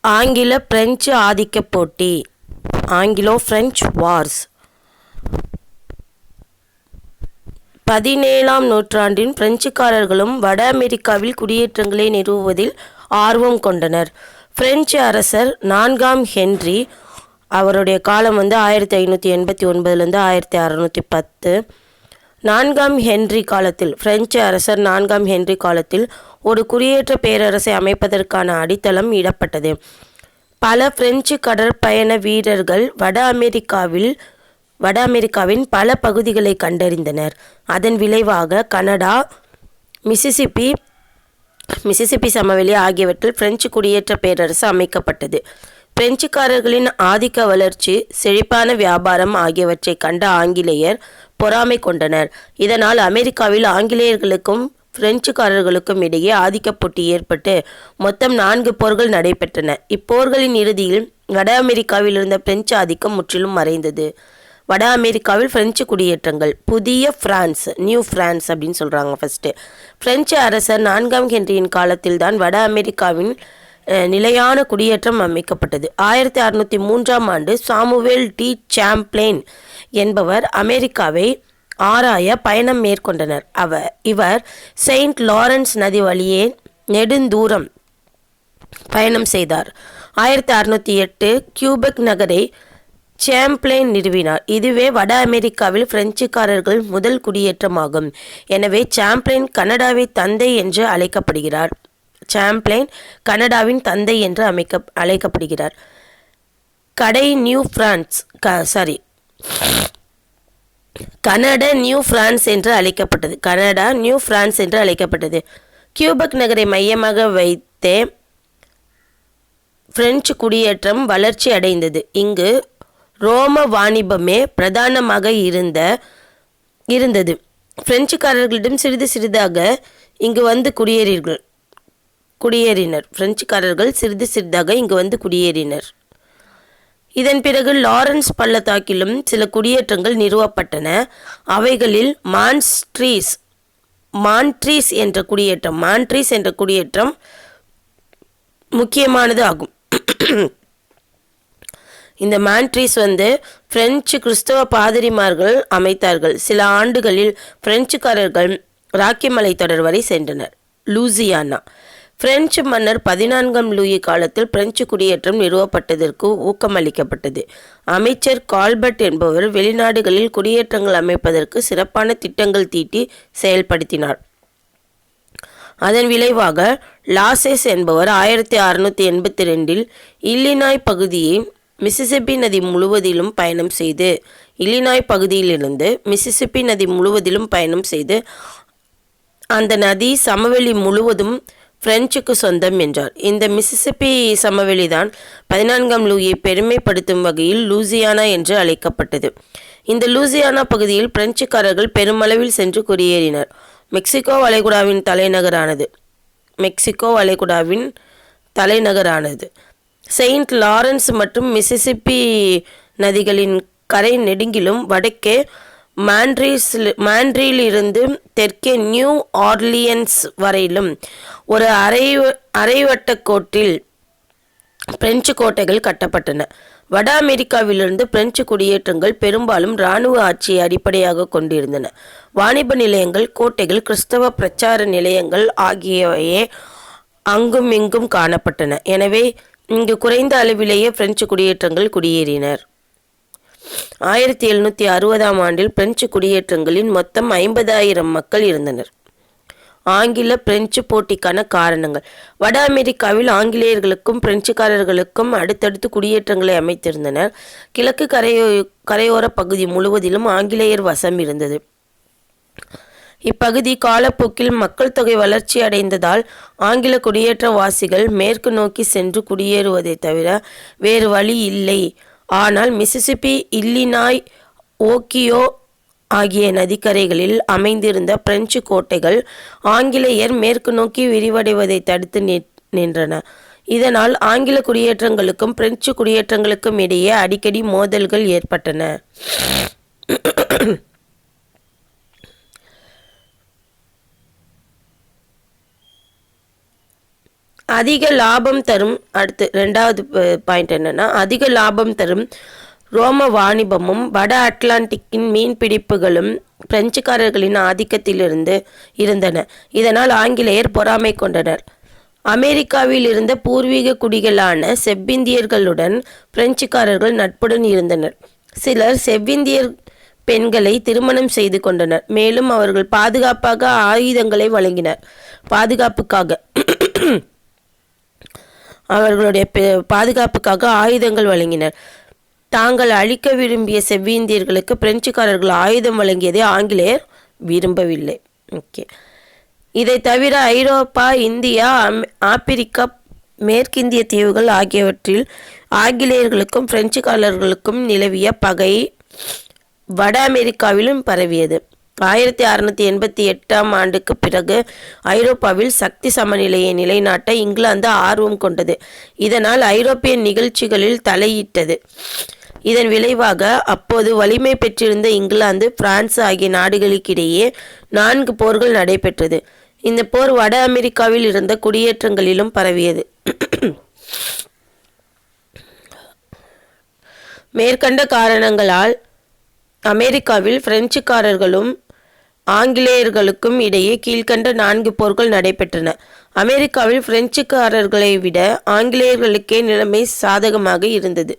ஆங்கில பிரெஞ்சு ஆதிக்க போட்டி, ஆங்கிலோ பிரெஞ்சு வார்ஸ். 17ஆம் நூற்றாண்டின் பிரெஞ்சுக்காரர்களும் வட அமெரிக்காவில் குடியேற்றங்களை நிறுவுவதில் ஆர்வம் கொண்டனர். பிரெஞ்சு அரசர் 4ஆம் ஹென்றி, அவருடைய காலம் 1589 1610. 4ஆம் ஹென்றி காலத்தில், பிரெஞ்சு அரசர் 4ஆம் ஹென்றி காலத்தில் ஒரு குடியேற்ற பேரரசை அமைப்பதற்கான அடித்தளம் இடப்பட்டது. பல பிரெஞ்சு கடற்பயண வீரர்கள் வட அமெரிக்காவின் பல பகுதிகளை கண்டறிந்தனர். அதன் விளைவாக கனடா, மிசிசிப்பி சமவெளி ஆகியவற்றில் பிரெஞ்சு குடியேற்ற பேரரசு அமைக்கப்பட்டது. பிரெஞ்சுக்காரர்களின் ஆதிக்க வளர்ச்சி, செழிப்பான வியாபாரம் ஆகியவற்றை கண்ட ஆங்கிலேயர் பொறாமை கொண்டனர். இதனால் அமெரிக்காவில் ஆங்கிலேயர்களுக்கும் பிரெஞ்சுக்காரர்களுக்கும் இடையே ஆதிக்க போட்டி ஏற்பட்டு மொத்தம் 4 போர்கள் நடைபெற்றன. இப்போர்களின் இறுதியில் வட அமெரிக்காவில் இருந்த பிரெஞ்சு ஆதிக்கம் முற்றிலும் மறைந்தது. வட அமெரிக்காவில் பிரெஞ்சு குடியேற்றங்கள். புதிய பிரான்ஸ், நியூ பிரான்ஸ் அப்படின்னு சொல்கிறாங்க. ஃபஸ்ட்டு பிரெஞ்சு அரசர் 4ஆம் ஹென்ரியின் காலத்தில் தான் வட அமெரிக்காவின் நிலையான குடியேற்றம் அமைக்கப்பட்டது. 1603ஆம் ஆண்டு சாமுவேல் டி சாம்ப்ளேன் என்பவர் அமெரிக்காவை ஆராய பயணம் மேற்கொண்டனர். இவர் செயின்ட் லாரன்ஸ் நதி வழியே நெடுந்தூரம் பயணம் செய்தார். 1608 கியூபெக் நகரை சாம்ப்ளேன் நிறுவினார். இதுவே வட அமெரிக்காவில் பிரெஞ்சுக்காரர்கள் முதல் குடியேற்றமாகும். எனவே சாம்ப்ளேன் கனடாவின் தந்தை என்று அழைக்கப்படுகிறார். சாம்ப்ளேன் கனடாவின் தந்தை என்று அழைக்கப்படுகிறார். கனடா நியூ பிரான்ஸ் என்று அழைக்கப்பட்டது. கியூபெக் நகரை மையமாக வைத்தே பிரெஞ்சு குடியேற்றம் வளர்ச்சி அடைந்தது. இங்கு ரோம வாணிபமே பிரதானமாக இருந்தது. பிரெஞ்சுக்காரர்களிடம் சிறிது சிறிதாக இங்கு வந்து குடியேறினர். இதன் பிறகு லாரன்ஸ் பள்ளத்தாக்கிலும் சில குடியேற்றங்கள் நிறுவப்பட்டன. அவைகளில் மான்ட்ரீஸ் என்ற குடியேற்றம் முக்கியமானது ஆகும். இந்த மான்ட்ரீஸ் பிரெஞ்சு கிறிஸ்தவ பாதிரிமார்கள் அமைத்தார்கள். சில ஆண்டுகளில் பிரெஞ்சுக்காரர்கள் ராக்கி மலைத்தொடர் வரை சென்றனர். லூசியானா. பிரெஞ்சு மன்னர் 14ஆம் லூயி காலத்தில் பிரெஞ்சு குடியேற்றம் நிறுவப்பட்டதற்கு ஊக்கமளிக்கப்பட்டது. அமைச்சர் கால்பர்ட் என்பவர் வெளிநாடுகளில் குடியேற்றங்கள் அமைப்பதற்கு சிறப்பான திட்டங்கள் தீட்டி செயல்படுத்தினார். அதன் விளைவாக லாசேஸ் என்பவர் 1682 இல்லினாய் பகுதியை மிசிசிப்பி நதி முழுவதிலும் பயணம் செய்து அந்த நதி சமவெளி முழுவதும் பிரெஞ்சுக்கு சொந்தம் என்றார். இந்த மிசிசிப்பி சமவெளிதான் 14ஆம் லூயை பெருமைப்படுத்தும் வகையில் லூசியானா என்று அழைக்கப்பட்டது. இந்த லூசியானா பகுதியில் பிரெஞ்சுக்காரர்கள் பெருமளவில் சென்று குடியேறினர். மெக்சிகோ வளைகுடாவின் தலைநகரானது செயின்ட் லாரன்ஸ் மற்றும் மிசிசிப்பி நதிகளின் கரை நெடுங்கிலும் வடக்கே மான்ட்ரீலிருந்து தெற்கே நியூ ஆர்லியன்ஸ் வரையிலும் ஒரு அரைவட்ட கோட்டில் பிரெஞ்சு கோட்டைகள் கட்டப்பட்டன. வட அமெரிக்காவிலிருந்து பிரெஞ்சு குடியேற்றங்கள் பெரும்பாலும் இராணுவ ஆட்சியை அடிப்படையாக கொண்டிருந்தன. வாணிப நிலையங்கள், கோட்டைகள், கிறிஸ்தவ பிரச்சார நிலையங்கள் ஆகியவையே அங்கும் இங்கும் காணப்பட்டன. எனவே இங்கு குறைந்த அளவிலேயே பிரெஞ்சு குடியேற்றங்கள் குடியேறினர். 1760ஆம் ஆண்டில் பிரெஞ்சு குடியேற்றங்களில் மொத்தம் 50,000 மக்கள் இருந்தனர். ஆங்கில பிரெஞ்சு போட்டிக்கான காரணங்கள். வட அமெரிக்காவில் ஆங்கிலேயர்களுக்கும் பிரெஞ்சுக்காரர்களுக்கும் அடுத்தடுத்து குடியேற்றங்களை அமைத்திருந்தனர். கிழக்கு கரையோர பகுதி முழுவதிலும் ஆங்கிலேயர் வசம் இருந்தது. இப்பகுதி காலப்போக்கில் மக்கள் தொகை வளர்ச்சி அடைந்ததால் ஆங்கில குடியேற்றவாசிகள் மேற்கு நோக்கி சென்று குடியேறுவதை தவிர வேறு வழி இல்லை. ஆனால் மிசிசிப்பி, இல்லினாய், ஓகியோ ஆகிய நதிக்கரைகளில் அமைந்திருந்த பிரெஞ்சு கோட்டைகள் ஆங்கிலேயர் மேற்கு நோக்கி விரிவடைவதை தடுத்து நின்றன. இதனால் ஆங்கில குடியேற்றங்களுக்கும் பிரெஞ்சு குடியேற்றங்களுக்கும் இடையே அடிக்கடி மோதல்கள் ஏற்பட்டன. அதிக லாபம் தரும் அடுத்து 2வது பாயிண்ட் என்னன்னா, அதிக லாபம் தரும் ரோம வாணிபமும் வட அட்லாண்டிக்கின் மீன்பிடிப்புகளும் பிரெஞ்சுக்காரர்களின் ஆதிக்கத்திலிருந்து இருந்தன. இதனால் ஆங்கிலேயர் பொறாமை கொண்டனர். அமெரிக்காவில் இருந்த பூர்வீக குடிகளான செவ்விந்தியர்களுடன் பிரெஞ்சுக்காரர்கள் நட்புடன் இருந்தனர். சிலர் செவ்விந்தியர் பெண்களை திருமணம் செய்து கொண்டனர். மேலும் அவர்கள் பாதுகாப்பாக ஆயுதங்களை வழங்கினர். பாதுகாப்புக்காக ஆயுதங்கள் வழங்கினர். தாங்கள் அழிக்க விரும்பிய செவ்விந்தியர்களுக்கு பிரெஞ்சுக்காரர்கள் ஆயுதம் வழங்கியதை ஆங்கிலேயர் விரும்பவில்லை. ஓகே. இதை தவிர ஐரோப்பா, இந்தியா, ஆப்பிரிக்கா, மேற்கிந்திய தீவுகள் ஆகியவற்றில் ஆங்கிலேயர்களுக்கும் பிரெஞ்சுக்காரர்களுக்கும் நிலவிய பகை வட அமெரிக்காவிலும் பரவியது. 1688ஆம் ஆண்டுக்கு பிறகு ஐரோப்பாவில் சக்தி சமநிலையை நிலைநாட்ட இங்கிலாந்து ஆர்வம் கொண்டது. இதனால் ஐரோப்பிய நிகழ்ச்சிகளில் தலையிட்டது. இதன் விளைவாக அப்போது வலிமை பெற்றிருந்த இங்கிலாந்து, பிரான்ஸ் ஆகிய நாடுகளுக்கிடையே 4 போர்கள் நடைபெற்றது. இந்த போர் வட அமெரிக்காவில் இருந்த குடியேற்றங்களிலும் பரவியது. மேற்கண்ட காரணங்களால் அமெரிக்காவில் பிரெஞ்சுக்காரர்களும் ஆங்கிலேயர்களுக்கும் இடையே கீழ்கண்ட 4 போர்கள் நடைபெற்றன. அமெரிக்காவில் பிரெஞ்சுக்காரர்களை விட ஆங்கிலேயர்களுக்கே நிலைமை சாதகமாக இருந்தது.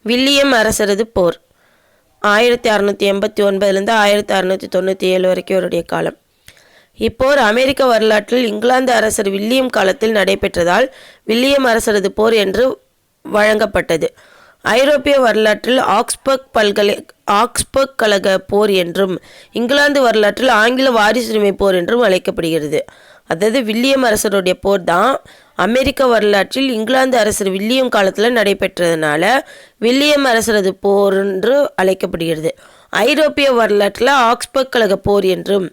வில்லியம் அரசரது போர் 1689 1697 வரைக்கும் அவருடைய காலம். இப்போர் அமெரிக்க வரலாற்றில் இங்கிலாந்து அரசர் வில்லியம் காலத்தில் நடைபெற்றதால் வில்லியம் அரசரது போர் என்று வழங்கப்பட்டது. ஐரோப்பிய வரலாற்றில் ஆக்ஸ்பர்க் கழக போர் என்றும் இங்கிலாந்து வரலாற்றில் ஆங்கில வாரிசுரிமை போர் என்றும் அழைக்கப்படுகிறது. அதாவது வில்லியம் அரசருடைய போர் தான் அமெரிக்க வரலாற்றில் இங்கிலாந்து அரசர் வில்லியம் காலத்தில் நடைபெற்றதுனால வில்லியம் அரசரது போர் என்று அழைக்கப்படுகிறது. ஐரோப்பிய வரலாற்றில் ஆக்ஸ்பர்க் கழக போர் என்றும்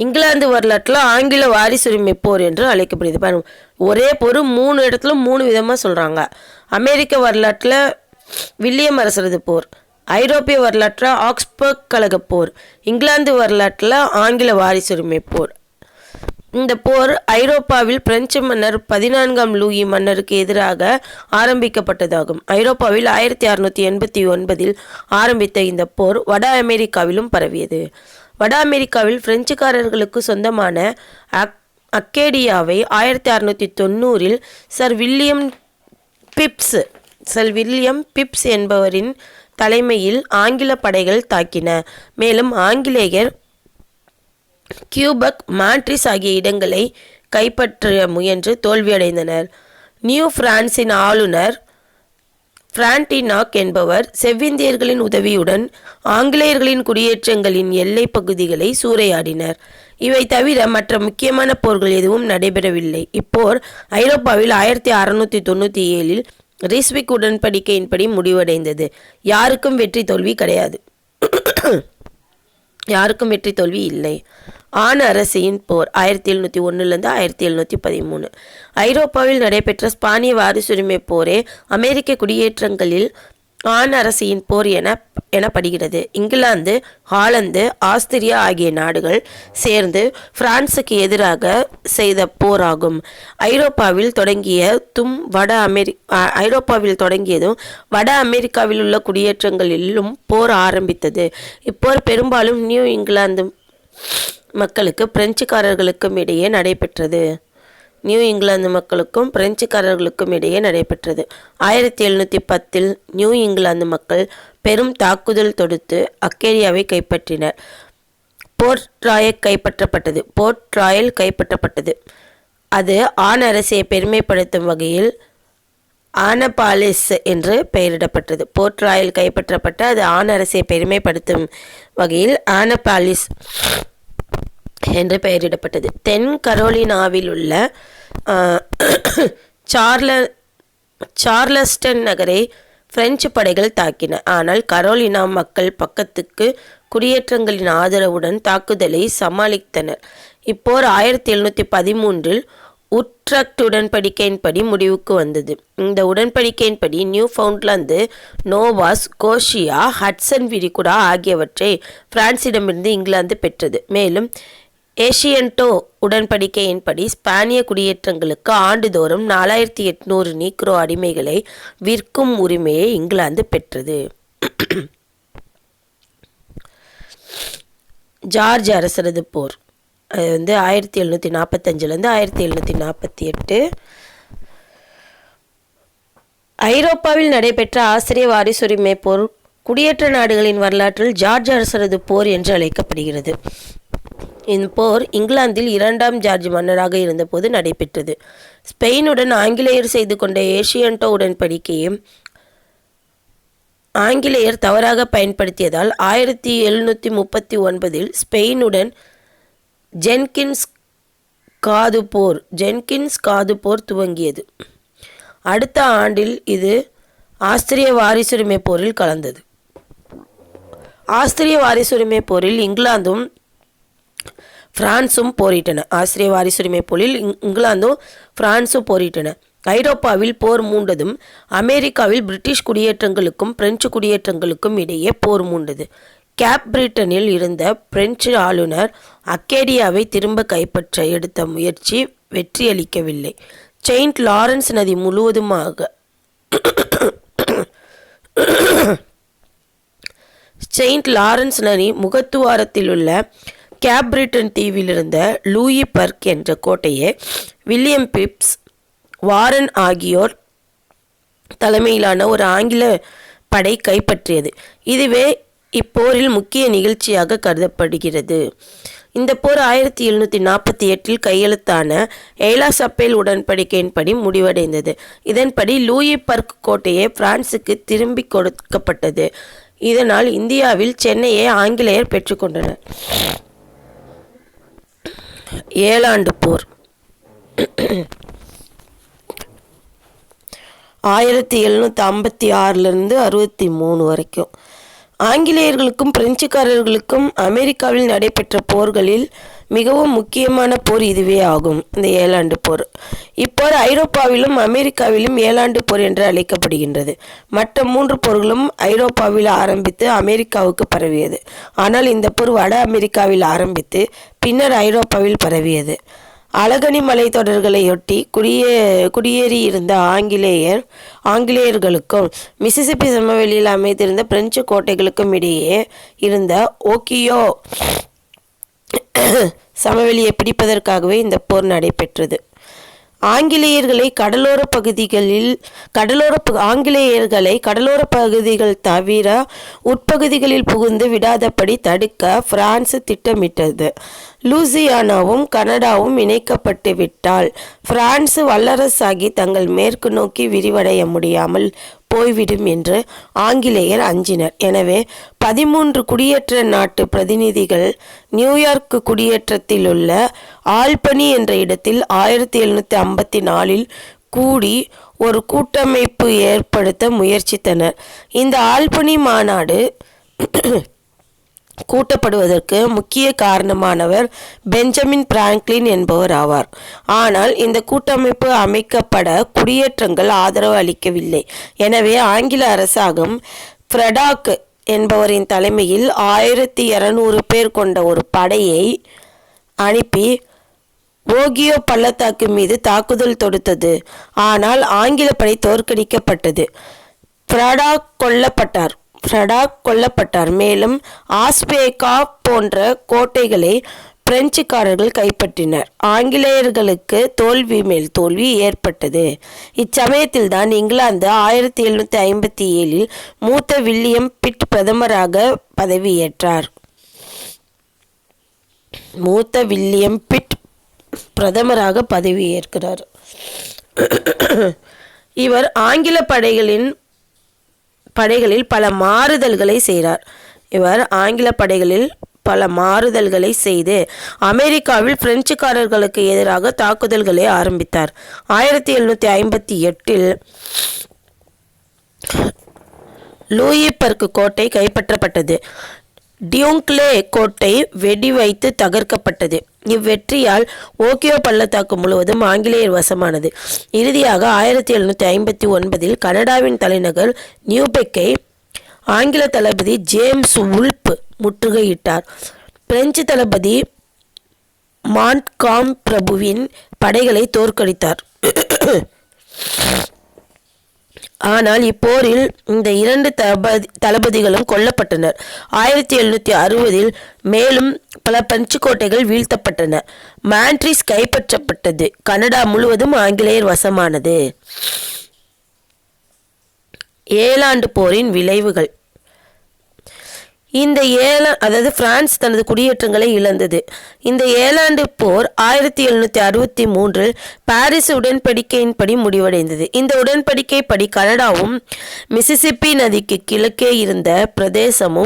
இங்கிலாந்து வரலாற்றில் ஆங்கில வாரிசுரிமை போர் என்று அழைக்கப்படுகிறது. ஒரே போர் 3 இடத்துல 3 விதமாக சொல்கிறாங்க. அமெரிக்க வரலாற்றில் வில்லியம் அரசரது போர், ஐரோப்பிய வரலாற்றில் ஆக்ஸ்பர்க் கழக போர், இங்கிலாந்து வரலாற்றில் ஆங்கில வாரிசுரிமை போர். இந்த போர் ஐரோப்பாவில் பிரெஞ்சு மன்னர் 14ஆம் லூயி மன்னருக்கு எதிராக ஆரம்பிக்கப்பட்டதாகும். ஐரோப்பாவில் 1689 ஆரம்பித்த இந்த போர் வட அமெரிக்காவிலும் பரவியது. வட அமெரிக்காவில் பிரெஞ்சுக்காரர்களுக்கு சொந்தமான அக்கேடியாவை 1690 சர் வில்லியம் பிப்ஸ் என்பவரின் தலைமையில் ஆங்கில படைகள் தாக்கின. மேலும் ஆங்கிலேயர் கியூபக், மாட்ரிஸ் ஆகிய இடங்களை கைப்பற்ற முயன்று தோல்வியடைந்தனர். நியூ பிரான்சின் ஆளுநர் பிரான்டினாக் என்பவர் செவ்விந்தியர்களின் உதவியுடன் ஆங்கிலேயர்களின் குடியேற்றங்களின் எல்லை பகுதிகளை சூறையாடினர். இவை தவிர மற்ற முக்கியமான போர்கள் எதுவும் நடைபெறவில்லை. இப்போர் ஐரோப்பாவில் 1697 ரீஸ்விக் உடன்படிக்கையின்படி முடிவடைந்தது. யாருக்கும் வெற்றி தோல்வி இல்லை. ஆண் அரசியின் போர் 1701 1713. ஐரோப்பாவில் நடைபெற்ற ஸ்பானிய வாரிசுரிமை போரே அமெரிக்க குடியேற்றங்களில் ஆண் அரசியின் போர் எனப்படுகிறது. இங்கிலாந்து, ஹாலந்து, ஆஸ்திரியா ஆகிய நாடுகள் சேர்ந்து பிரான்சுக்கு எதிராக செய்த போராகும். ஐரோப்பாவில் தொடங்கியதும் வட அமெரிக்காவில் உள்ள குடியேற்றங்களிலும் போர் ஆரம்பித்தது. இப்போர் பெரும்பாலும் நியூ இங்கிலாந்து மக்களுக்கு பிரெஞ்சுக்காரர்களுக்கும் இடையே நடைபெற்றது. 1710 நியூ இங்கிலாந்து மக்கள் பெரும் தாக்குதல் தொடுத்து அக்கேடியாவை கைப்பற்றினர். போர்ட் ராயல் கைப்பற்றப்பட்டது. அது ஆண் அரசியை பெருமைப்படுத்தும் வகையில் ஆனபாலிஸ் என்று பெயரிடப்பட்டது. போர்ட் ராயல் கைப்பற்றப்பட்ட அது ஆண் அரசியை பெருமைப்படுத்தும் வகையில் ஆனபாலிஸ் என்று பெயரிடப்பட்டது. தென் கரோலினாவில் உள்ள சார்லஸ்டன் நகரை பிரெஞ்சு படைகள் தாக்கின. ஆனால் கரோலினா மக்கள் பக்கத்துக்கு குடியேற்றங்களின் ஆதரவுடன் தாக்குதலை சமாளித்தனர். இப்போர் 1713 உட்ரக்ட் உடன்படிக்கையின்படி முடிவுக்கு வந்தது. இந்த உடன்படிக்கையின்படி நியூ ஃபவுண்ட்லாந்து, நோவா ஸ்கோஷியா, ஹட்சன் விரிகுடா ஆகியவற்றை பிரான்சிடமிருந்து இங்கிலாந்து பெற்றது. மேலும் ஏஷியன்டோ உடன்படிக்கையின்படி ஸ்பானிய குடியேற்றங்களுக்கு ஆண்டுதோறும் 4800 நீக்ரோ அடிமைகளை விற்கும் உரிமையை இங்கிலாந்து பெற்றது. ஜார்ஜ் அரசரது போர், அது 1745 1748. ஐரோப்பாவில் நடைபெற்ற ஆஸ்திரிய வாரிசுரிமை போர் குடியேற்ற நாடுகளின் வரலாற்றில் ஜார்ஜ் அரசரது போர் என்று அழைக்கப்படுகிறது. இந்த போர் இங்கிலாந்தில் 2ஆம் ஜார்ஜ் மன்னராக இருந்தபோது நடைபெற்றது. ஸ்பெயினுடன் ஆங்கிலேயர் செய்து கொண்ட ஏஷியன்டோ உடன்படிக்கையை ஆங்கிலேயர் தவறாக பயன்படுத்தியதால் 1739 ஸ்பெயினுடன் ஜென்கின்ஸ் காது போர் துவங்கியது. அடுத்த ஆண்டில் இது ஆஸ்திரிய வாரிசுரிமை போரில் கலந்தது. ஆஸ்திரிய வாரிசுரிமை போரில் இங்கிலாந்தும் பிரான்சும் போரிட்டன. ஆஸ்திரிய வாரிசுரிமை போரில் இங்கிலாந்தும் பிரான்சும் போரிட்டன. ஐரோப்பாவில் போர் மூண்டதும் அமெரிக்காவில் பிரிட்டிஷ் குடியேற்றங்களுக்கும் பிரெஞ்சு குடியேற்றங்களுக்கும் இடையே போர் மூண்டது. கேப் பிரிட்டனில் இருந்த பிரெஞ்சு ஆளுநர் அக்கேடியாவை திரும்ப கைப்பற்ற எடுத்த முயற்சி வெற்றியளிக்கவில்லை. செயின்ட் லாரன்ஸ் நதி முழுவதுமாக செயின்ட் லாரன்ஸ் நதி முகத்துவாரத்தில் உள்ள கேப் பிரிட்டன் தீவில் இருந்த லூயி பர்க் என்ற கோட்டையை வில்லியம் பிப்ஸ், வாரன் ஆகியோர் தலைமையிலான ஒரு ஆங்கில படை கைப்பற்றியது. இதுவே இப்போரில் முக்கிய நிகழ்ச்சியாக கருதப்படுகிறது. இந்த போர் 1748 கையெழுத்தான ஏலா சப்பேல் உடன்படிக்கையின்படி முடிவடைந்தது. இதன்படி லூயி பர்க் கோட்டையை பிரான்சுக்கு திரும்பி கொடுக்கப்பட்டது. இதனால் இந்தியாவில் சென்னையை ஆங்கிலேயர் பெற்றுக்கொண்டனர். 7 போர் 1756 63 வரைக்கும். ஆங்கிலேயர்களுக்கும் பிரெஞ்சுக்காரர்களுக்கும் அமெரிக்காவில் நடைபெற்ற போர்களில் மிகவும் முக்கியமான போர் இதுவே ஆகும். இந்த 7 போர். இப்போர் ஐரோப்பாவிலும் அமெரிக்காவிலும் 7 போர் என்று அழைக்கப்படுகின்றது. மற்ற 3 போர்களும் ஐரோப்பாவில் ஆரம்பித்து அமெரிக்காவுக்கு பரவியது. ஆனால் இந்த போர் வட அமெரிக்காவில் ஆரம்பித்து பின்னர் ஐரோப்பாவில் பரவியது. அலகனி மலைத்தொடர்களையொட்டி குடியேறியிருந்த ஆங்கிலேயர்களுக்கும் மிசிசிப்பி சமவெளியில் அமைந்திருந்த பிரெஞ்சு கோட்டைகளுக்கும் இடையே இருந்த ஓகியோ சமவெளியை பிடிப்பதற்காகவே இந்த போர் நடைபெற்றது. ஆங்கிலேயர்களை கடலோர பகுதிகள் தவிர உட்பகுதிகளில் புகுந்து விடாதபடி தடுக்க பிரான்சு திட்டமிட்டது. லூசியானாவும் கனடாவும் இணைக்கப்பட்டு விட்டால் பிரான்சு வல்லரசாகி தங்கள் மேற்கு நோக்கி விரிவடைய முடியாமல் போய்விடும் என்று ஆங்கிலேயர் அஞ்சினர். எனவே 13 குடியேற்ற நாட்டு பிரதிநிதிகள் நியூயார்க் குடியேற்றத்தில் உள்ள ஆல்பனி என்ற இடத்தில் 1754 கூடி ஒரு கூட்டமைப்பு ஏற்படுத்த முயற்சித்தனர். இந்த ஆல்பனி மாநாடு கூட்டப்படுவதற்கு முக்கிய காரணமானவர் பெஞ்சமின் பிராங்க்லின் என்பவர் ஆவார். ஆனால் இந்த கூட்டமைப்பு அமைக்கப்பட குடியேற்றங்கள் ஆதரவு அளிக்கவில்லை. எனவே ஆங்கில அரசாங்கம் ஃப்ரெடாக் என்பவரின் தலைமையில் 1200 பேர் கொண்ட ஒரு படையை அனுப்பி ஓகியோ பள்ளத்தாக்கு மீது தாக்குதல் தொடுத்தது. ஆனால் ஆங்கில படை தோற்கடிக்கப்பட்டது. ஃப்ரெடாக் கொல்லப்பட்டார். மேலும் ஆஸ்பேகா போன்ற கோட்டைகளை பிரெஞ்சுக்காரர்கள் கைப்பற்றினர். ஆங்கிலேயர்களுக்கு தோல்வி மேல் தோல்வி ஏற்பட்டது. இச்சமயத்தில் தான் இங்கிலாந்து 1757 மூத்த வில்லியம் பிட் பிரதமராக பதவியேற்கிறார். இவர் ஆங்கில படைகளில் பல மாறுதல்களை செய்து அமெரிக்காவில் பிரெஞ்சுக்காரர்களுக்கு எதிராக தாக்குதல்களை ஆரம்பித்தார். 1758 லூயி பர்க் கோட்டை கைப்பற்றப்பட்டது. டியூங்க்லே கோட்டை வெடி வைத்து தகர்க்கப்பட்டது. இவ்வெற்றியால் ஓக்கியோ பள்ளத்தாக்கு முழுவதும் ஆங்கிலேயர் வசமானது. இறுதியாக 1759 கனடாவின் தலைநகர் நியூபெக்கை ஆங்கில தளபதி ஜேம்ஸ் உல்ப் முற்றுகையிட்டார். பிரெஞ்சு தளபதி மான்ட்காம் பிரபுவின் படைகளை தோற்கடித்தார். ஆனால் இப்போரில் இந்த இரண்டு தளபதிகளும் கொல்லப்பட்டனர். 1760 மேலும் பல பிரெஞ்சு கோட்டைகள் வீழ்த்தப்பட்டன. மான்ட்ரிஸ் கைப்பற்றப்பட்டது. கனடா முழுவதும் ஆங்கிலேயர் வசமானது. ஏழாண்டு போரின் விளைவுகள். இந்த பிரான்ஸ் தனது குடியேற்றங்களை இழந்தது. இந்த ஏழாண்டு போர் 1763 பாரிஸ் உடன்படிக்கையின்படி முடிவடைந்தது. இந்த உடன்படிக்கை படி கனடாவும் மிசிசிப்பி நதிக்கு கிழக்கே இருந்த பிரதேசம்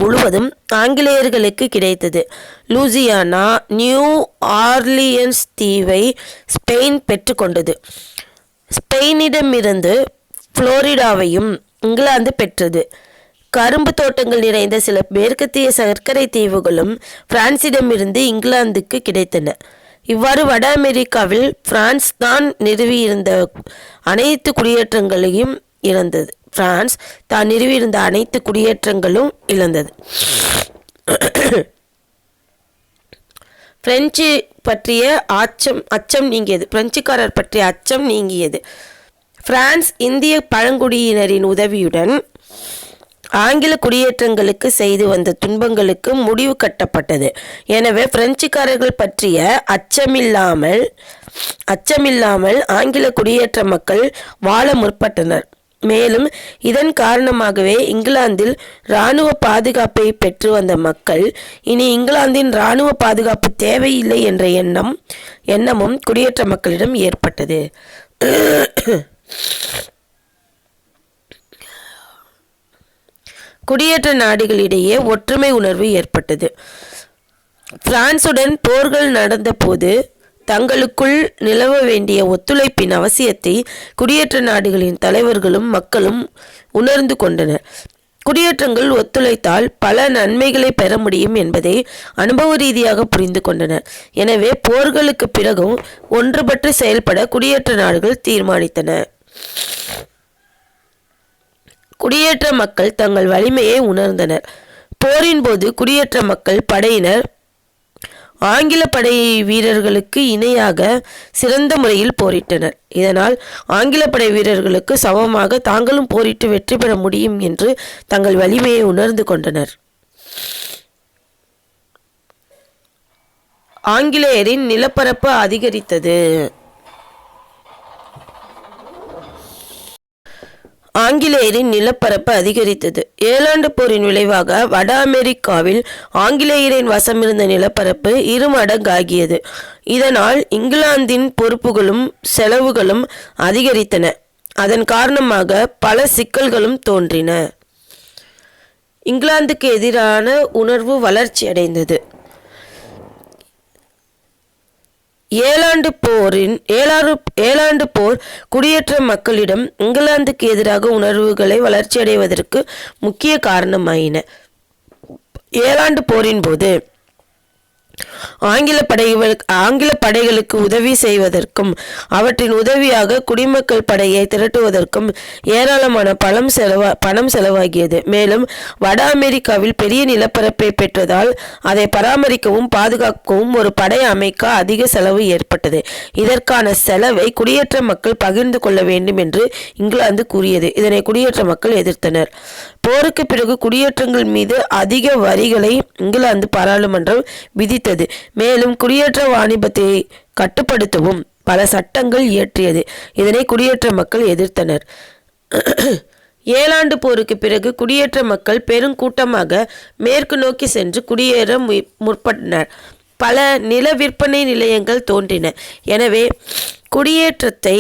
முழுவதும் ஆங்கிலேயர்களுக்கு கிடைத்தது. லூசியானா, நியூ ஆர்லியன்ஸ் தீவை ஸ்பெயின் பெற்றுக்கொண்டது. ஸ்பெயினிடமிருந்து புளோரிடாவையும் இங்கிலாந்து பெற்றது. கரும்பு தோட்டங்கள் நிறைந்த சில மேற்கத்திய சர்க்கரை தீவுகளும் பிரான்சிடமிருந்து இங்கிலாந்துக்கு கிடைத்தன. இவ்வாறு வட அமெரிக்காவில் பிரான்ஸ் தான் நிறுவியிருந்த அனைத்து குடியேற்றங்களையும் இழந்தது. பிரெஞ்சு பற்றிய அச்சம் நீங்கியது. பிரெஞ்சுக்காரர் பற்றிய அச்சம் நீங்கியது. பிரான்ஸ் இந்திய பழங்குடியினரின் உதவியுடன் ஆங்கில குடியேற்றங்களுக்கு செய்து வந்த துன்பங்களுக்கு முடிவு கட்டப்பட்டது. எனவே பிரெஞ்சுக்காரர்கள் பற்றிய அச்சமில்லாமல் ஆங்கில குடியேற்ற மக்கள் வாழ முற்பட்டனர். மேலும் இதன் காரணமாகவே இங்கிலாந்தில் இராணுவ பாதுகாப்பை பெற்று வந்த மக்கள் இனி இங்கிலாந்தின் இராணுவ பாதுகாப்பு தேவையில்லை என்ற எண்ணமும் குடியேற்ற மக்களிடம் ஏற்பட்டது. குடியேற்ற நாடுகளிடையே ஒற்றுமை உணர்வு ஏற்பட்டது. பிரான்சுடன் போர்கள் நடந்தபோது தங்களுக்குள் நிலவ வேண்டிய ஒத்துழைப்பின் அவசியத்தை குடியேற்ற நாடுகளின் தலைவர்களும் மக்களும் உணர்ந்து கொண்டனர். குடியேற்றங்கள் ஒத்துழைத்தால் பல நன்மைகளை பெற முடியும் என்பதை அனுபவ ரீதியாக புரிந்து கொண்டனர். எனவே போர்களுக்கு பிறகும் ஒன்றுபட்டு செயல்பட குடியேற்ற நாடுகள் தீர்மானித்தன. குடியேற்ற மக்கள் தங்கள் வலிமையை உணர்ந்தனர். போரின் போது குடியேற்ற மக்கள் படையினர் ஆங்கில படை வீரர்களுக்கு இணையாக சிறந்த முறையில் போரிட்டனர். இதனால் ஆங்கில படை வீரர்களுக்கு சமமாக தாங்களும் போரிட்டு வெற்றி பெற முடியும் என்று தங்கள் வலிமையை உணர்ந்து கொண்டனர். ஆங்கிலேயரின் நிலப்பரப்பு அதிகரித்தது. ஏழாண்டு போரின் விளைவாக வட அமெரிக்காவில் ஆங்கிலேயரின் வசமிருந்த நிலப்பரப்பு இருமடங்காகியது. இதனால் இங்கிலாந்தின் பொறுப்புகளும் செலவுகளும் அதிகரித்தன. அதன் காரணமாக பல சிக்கல்களும் தோன்றின. இங்கிலாந்துக்கு எதிரான உணர்வு வளர்ச்சியடைந்தது. ஏழாண்டு போர் குடியேற்ற மக்களிடம் இங்கிலாந்துக்கு எதிராக உணர்வுகளை வளர்ச்சியடைவதற்கு முக்கிய காரணமாயின. ஏழாண்டு போரின் போது ஆங்கில படைகளுக்கு உதவி செய்வதற்கும் அவற்றின் உதவியாக குடிமக்கள் படையை திரட்டுவதற்கும் ஏராளமான பணம் செலவாகியது. மேலும் வட அமெரிக்காவில் பெரிய நிலப்பரப்பை பெற்றதால் அதை பராமரிக்கவும் பாதுகாக்கவும் ஒரு படை அமைக்க அதிக செலவு ஏற்பட்டது. இதற்கான செலவை குடியேற்ற மக்கள் பகிர்ந்து கொள்ள வேண்டும் என்று இங்கிலாந்து கூறியது. இதனை குடியேற்ற மக்கள் எதிர்த்தனர். போருக்கு பிறகு குடியேற்றங்கள் மீது அதிக வரிகளை இங்கிலாந்து பாராளுமன்றம் விதித்தது. மேலும் குடியேற்ற வாணிபத்தை கட்டுப்படுத்தவும் பல சட்டங்கள் இயற்றியது. இதனை குடியேற்ற மக்கள் எதிர்த்தனர். ஏழாண்டு போருக்கு பிறகு குடியேற்ற மக்கள் பெருங்கூட்டமாக மேற்கு நோக்கி சென்று குடியேற முற்பட்டனர். பல நில விற்பனை நிலையங்கள் தோன்றின. எனவே குடியேற்றத்தை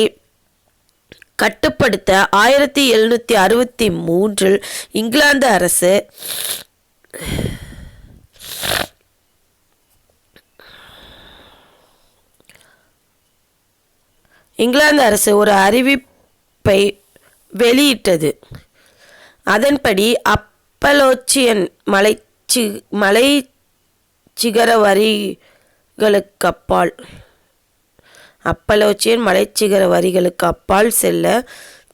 கட்டுப்படுத்த 1763 இங்கிலாந்து அரசு ஒரு அறிவிப்பை வெளியிட்டது. அதன்படி அப்பலோச்சியன் மலை சிகர வரிகளுக்கப்பால் அப்பலோச்சியன் மலைச்சிகர வரிகளுக்கு அப்பால் செல்ல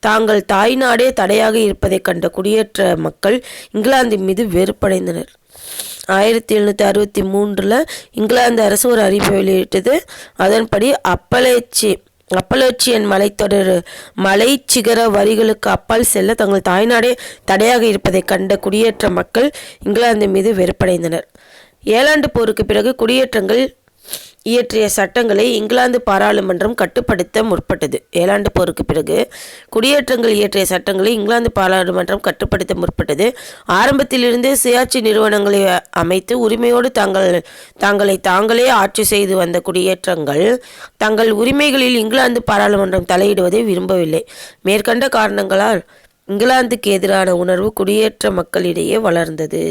தாங்கள் தாய்நாடே தடையாக இருப்பதைக் கண்ட குடியேற்ற மக்கள் இங்கிலாந்தின் மீது வெறுப்படைந்தனர். 1763 இங்கிலாந்து அரசு ஒரு அறிவிப்பை வெளியிட்டது. அதன்படி அப்பலோச்சியன் மலைச்சிகர வரிகளுக்கு அப்பால் செல்ல தங்கள் தாய்நாடே தடையாக இருப்பதைக் கண்ட குடியேற்ற மக்கள் இங்கிலாந்து மீது வெறுப்படைந்தனர். 7 ஆண்டு போருக்கு பிறகு குடியேற்றங்கள் இயற்றிய சட்டங்களை இங்கிலாந்து பாராளுமன்றம் கட்டுப்படுத்த முற்பட்டது. 7 ஆண்டு போருக்கு பிறகு குடியேற்றங்கள் இயற்றிய சட்டங்களை இங்கிலாந்து பாராளுமன்றம் கட்டுப்படுத்த முற்பட்டது. ஆரம்பத்திலிருந்தே சுயாட்சி நிறுவனங்களை அமைத்து உரிமையோடு தாங்களை தாங்களே ஆட்சி செய்து வந்த குடியேற்றங்கள் தங்கள் உரிமைகளில் இங்கிலாந்து பாராளுமன்றம் தலையிடுவதை விரும்பவில்லை. மேற்கண்ட காரணங்களால் இங்கிலாந்துக்கு எதிரான உணர்வு குடியேற்ற மக்களிடையே வளர்ந்தது.